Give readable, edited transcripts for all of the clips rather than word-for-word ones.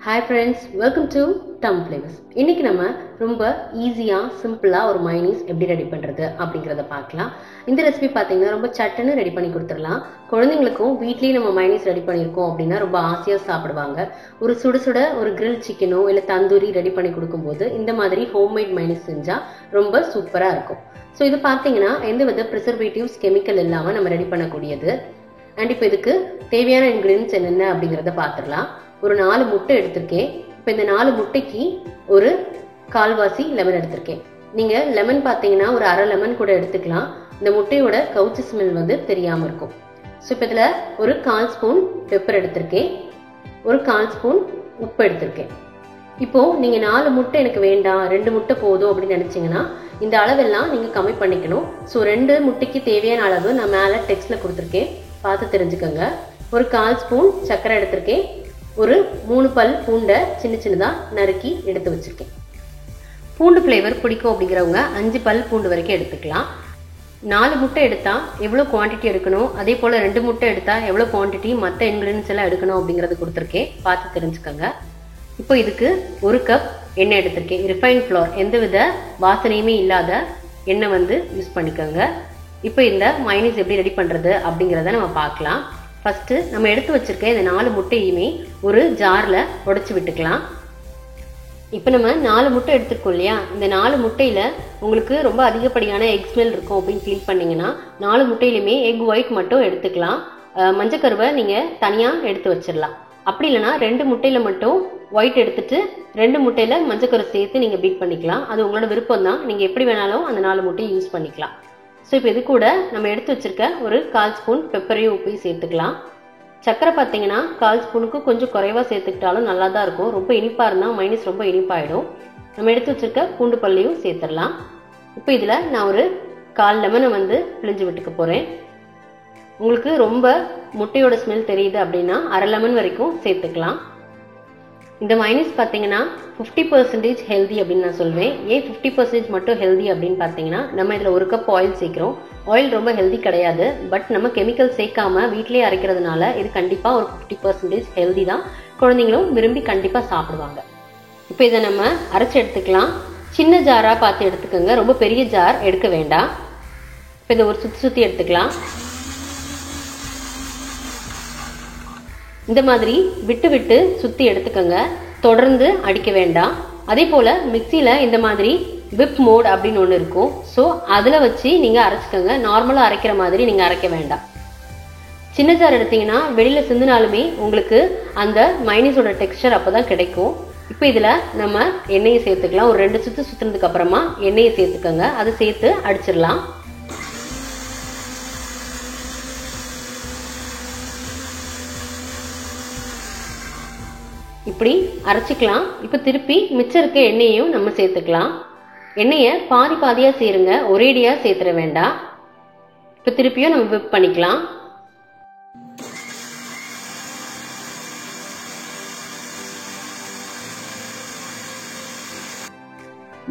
Hi friends, welcome to Tom Flavors. இன்னைக்கு நம்ம ரொம்ப ஈஸியா சிம்பிளா ஒரு மைனீஸ் எப்படி ரெடி பண்றது அப்படிங்கறத பார்க்கலாம். இந்த ரெசிபி பாத்தீங்கன்னா ரொம்ப சட்டுன்னு ரெடி பண்ணி கொடுத்துடலாம். குழந்தைகளுக்கும் வீட்லயே நம்ம மைனீஸ் ரெடி பண்ணிருக்கோம் அப்படின்னா ரொம்ப ஆசையா சாப்பிடுவாங்க. ஒரு சுட ஒரு கிரில் சிக்கனோ இல்ல தந்தூரி ரெடி பண்ணி கொடுக்கும்போது இந்த மாதிரி ஹோம்மேட் மைனீஸ் செஞ்சா ரொம்ப சூப்பரா இருக்கும். ஸோ இது பாத்தீங்கன்னா எந்தவித ப்ரிசர்வேட்டிவ்ஸ் கெமிக்கல் இல்லாம நம்ம ரெடி பண்ணக்கூடியது. அண்ட் இப்போ இதுக்கு தேவையான இன்கிரீடியன்ஸ் என்னென்ன அப்படிங்கறத பார்த்துடலாம். ஒரு 4 முட்டை எடுத்திருக்கேன். இப்போ இந்த 4 முட்டைக்கு ஒரு கால்வாசி லெமன் எடுத்திருக்கேன். நீங்க லெமன் பார்த்தீங்கன்னா ஒரு அரை லெமன் கூட எடுத்துக்கலாம். இந்த முட்டையோட கவுச்சி ஸ்மெல் வந்து தெரியாம இருக்கும். ஸோ இப்போ இதில் ஒரு 1/4 ஸ்பூன் பெப்பர் எடுத்திருக்கேன். ஒரு 1/4 ஸ்பூன் உப்பு எடுத்திருக்கேன். இப்போ நீங்க 4 முட்டை எனக்கு வேண்டாம் 2 முட்டை போதும் அப்படின்னு நினைச்சீங்கன்னா இந்த அளவெல்லாம் நீங்க கம்மி பண்ணிக்கணும். ஸோ 2 முட்டைக்கு தேவையான அளவு நான் மேலே டெக்ஸ்ட்ல கொடுத்துருக்கேன், பார்த்து தெரிஞ்சுக்கோங்க. ஒரு 1/4 ஸ்பூன் சர்க்கரை எடுத்திருக்கேன். ஒரு 3 பல் பூண்டை சின்னதா நறுக்கி எடுத்து வச்சிருக்கேன். பூண்டு ஃப்ளேவர் பிடிக்கும் அப்படிங்கிறவங்க 5 பல் பூண்டு வரைக்கும் எடுத்துக்கலாம். 4 முட்டை எடுத்தா எவ்வளோ குவான்டிட்டி எடுக்கணும், அதே போல் 2 முட்டை எடுத்தா எவ்வளோ குவான்டிட்டி மற்ற இன்கிரீடியன்ஸ் எல்லாம் எடுக்கணும் அப்படிங்கிறது கொடுத்துருக்கேன், பார்த்து தெரிஞ்சுக்கோங்க. இப்போ இதுக்கு 1 கப் எண்ணெய் எடுத்திருக்கேன். ரிஃபைன் ஃப்ளோர், எந்தவித வாசனையுமே இல்லாத எண்ணெய் வந்து யூஸ் பண்ணிக்கோங்க. இப்போ இந்த மைனீஸ் எப்படி ரெடி பண்ணுறது அப்படிங்கிறத நம்ம பார்க்கலாம். ஃபர்ஸ்ட் நம்ம எடுத்து வச்சிருக்க இந்த 4 முட்டையுமே ஒரு ஜார்ல உடைச்சு விட்டுக்கலாம். இப்போ நம்ம 4 முட்டை எடுத்துருக்கோம் இல்லையா, இந்த 4 முட்டையில உங்களுக்கு ரொம்ப அதிகப்படியான எக் ஸ்மெல் இருக்கும் அப்படின்னு ஃபீல் பண்ணீங்கன்னா 4 முட்டையிலுமே எக் ஒயிட் மட்டும் எடுத்துக்கலாம். மஞ்சக்கருவை நீங்க தனியா எடுத்து வச்சிடலாம். அப்படி இல்லைன்னா 2 முட்டையில மட்டும் ஒயிட் எடுத்துட்டு 2 முட்டையில மஞ்சக்கரு சேர்த்து நீங்க பீட் பண்ணிக்கலாம். அது உங்களோட விருப்பம் தான், நீங்க எப்படி வேணாலும் அந்த 4 முட்டையை யூஸ் பண்ணிக்கலாம். ஸோ இப்போ இது கூட நம்ம எடுத்து வச்சிருக்க ஒரு 1/4 ஸ்பூன் பெப்பரையும் உப்பையும் சேர்த்துக்கலாம். சக்கரை பார்த்தீங்கன்னா 1/4 ஸ்பூனுக்கு கொஞ்சம் குறைவாக சேர்த்துக்கிட்டாலும் நல்லா தான் இருக்கும். ரொம்ப இனிப்பாக இருந்தால் மைனஸ் ரொம்ப இனிப்பாயிடும். நம்ம எடுத்து வச்சிருக்க பூண்டு பல்லையும் சேர்த்துடலாம். இப்போ இதில் நான் ஒரு 1/4 லெமனை வந்து பிழிஞ்சு விட்டுக்க போகிறேன். உங்களுக்கு ரொம்ப முட்டையோட ஸ்மெல் தெரியுது அப்படின்னா அரை லெமன் வரைக்கும் சேர்த்துக்கலாம். இந்த மைனஸ் பார்த்தீங்கன்னா 50% ஹெல்தி அப்படின்னு நான் சொல்வேன். ஏன் 50% மட்டும் ஹெல்தி அப்படின்னு பார்த்தீங்கன்னா நம்ம இதில் 1 கப் ஆயில் சேர்க்குறோம். ஆயில் ரொம்ப ஹெல்தி கிடையாது, பட் நம்ம கெமிக்கல் சேர்க்காம வீட்டிலேயே அரைக்கிறதுனால இது கண்டிப்பாக ஒரு 50% ஹெல்தி தான். குழந்தைங்களும் விரும்பி கண்டிப்பாக சாப்பிடுவாங்க. இப்போ இதை நம்ம அரைச்சி எடுத்துக்கலாம். சின்ன ஜாராக பார்த்து எடுத்துக்கோங்க, ரொம்ப பெரிய ஜார் எடுக்க வேண்டாம். இப்போ இதை ஒரு சுற்றி எடுத்துக்கலாம். இந்த மாதிரி விட்டு சுற்றி எடுத்துக்கோங்க, தொடர்ந்து அடிக்க வேண்டாம். அதே போல் மிக்சியில் இந்த மாதிரி விப் மோட் அப்படின்னு ஒன்று இருக்கும். ஸோ அதில் வச்சு நீங்கள் அரைச்சிக்கோங்க. நார்மலாக அரைக்கிற மாதிரி நீங்கள் அரைக்க வேண்டாம். சின்ன ஜார் எடுத்தீங்கன்னா வெளியில் சிந்தினாலுமே உங்களுக்கு அந்த மைனீஸோட டெக்ஸ்சர் அப்போ தான் கிடைக்கும். இப்போ இதில் நம்ம எண்ணெயை சேர்த்துக்கலாம். ஒரு 2 சுற்று சுற்றுனதுக்கு அப்புறமா எண்ணெயை சேர்த்துக்கோங்க. அதை சேர்த்து அடிச்சிடலாம். இப்படி அரைச்சிக்கலாம். இப்போ திருப்பி மிச்சம் இருக்க எண்ணெயையும் நம்ம சேர்த்துக்கலாம். எண்ணெயை பாதியாக சேருங்க, ஒரேடியாக சேர்த்துட வேண்டாம். இப்போ திருப்பியும் நம்ம விப் பண்ணிக்கலாம்.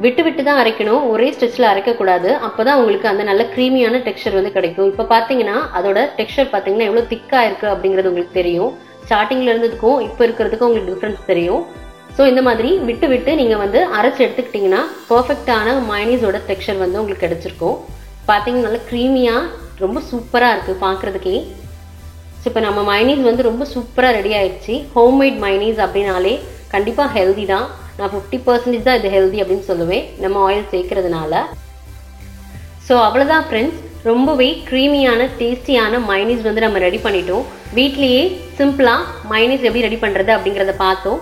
விட்டு தான் அரைக்கணும், ஒரே ஸ்ட்ரெச்சில் அரைக்கக்கூடாது. அப்போ தான் உங்களுக்கு அந்த நல்ல க்ரீமியான டெக்ஸ்சர் வந்து கிடைக்கும். இப்போ பார்த்தீங்கன்னா அதோட டெக்ஸ்சர் பார்த்தீங்கன்னா எவ்வளோ திக்காக இருக்குது அப்படிங்கிறது உங்களுக்கு தெரியும். ஸ்டார்டிங்ல இருந்ததுக்கும் இப்போ இருக்கிறதுக்கும் உங்களுக்கு டிஃப்ரென்ஸ் தெரியும். ஸோ இந்த மாதிரி விட்டு நீங்கள் வந்து அரைச்சி எடுத்துக்கிட்டிங்கன்னா பர்ஃபெக்டான மைனீஸோட டெக்ஸ்சர் வந்து உங்களுக்கு கிடைச்சிருக்கும். பார்த்தீங்கன்னா நல்லா க்ரீமியாக ரொம்ப சூப்பராக இருக்குது பார்க்குறதுக்கே. ஸோ இப்போ நம்ம மைனீஸ் வந்து ரொம்ப சூப்பராக ரெடி ஆயிடுச்சு. ஹோம்மேட் மைனீஸ் அப்படின்னாலே கண்டிப்பாக ஹெல்தி தான். நான் 50% தான் இது ஹெல்தி அப்படின்னு சொல்லுவேன், நம்ம ஆயில் சேர்க்கறதுனால. ஸோ அவ்வளோதான் ஃப்ரெண்ட்ஸ், ரொம்பவே க்ரீமியான டேஸ்டியான மைனீஸ் வந்து நம்ம ரெடி பண்ணிட்டோம். வீட்லேயே சிம்பிளாக மைனீஸ் எப்படி ரெடி பண்ணுறது அப்படிங்கிறத பார்த்தோம்.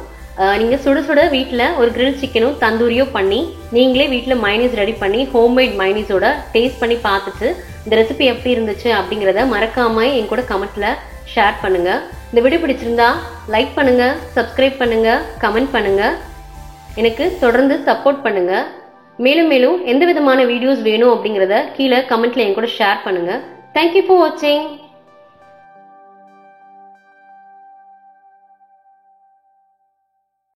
நீங்கள் சுட வீட்டில் ஒரு கிரில் சிக்கனோ தந்தூரியோ பண்ணி நீங்களே வீட்டில் மைனீஸ் ரெடி பண்ணி ஹோம்மேட் மைனீஸோட டேஸ்ட் பண்ணி பார்த்துட்டு இந்த ரெசிபி எப்படி இருந்துச்சு அப்படிங்கிறத மறக்காமல் என் கூட கமெண்ட்டில் ஷேர் பண்ணுங்கள். இந்த வீடியோ பிடிச்சிருந்தா லைக் பண்ணுங்கள், சப்ஸ்கிரைப் பண்ணுங்கள், கமெண்ட் பண்ணுங்கள். எனக்கு தொடர்ந்து சப்போர்ட் பண்ணுங்கள். மேலும் எந்த விதமான வீடியோஸ் வேணும் அப்படிங்கிறத கீழே கமெண்ட்ல என் கூட ஷேர் பண்ணுங்க. தேங்க்யூ ஃபார் வாட்சிங்.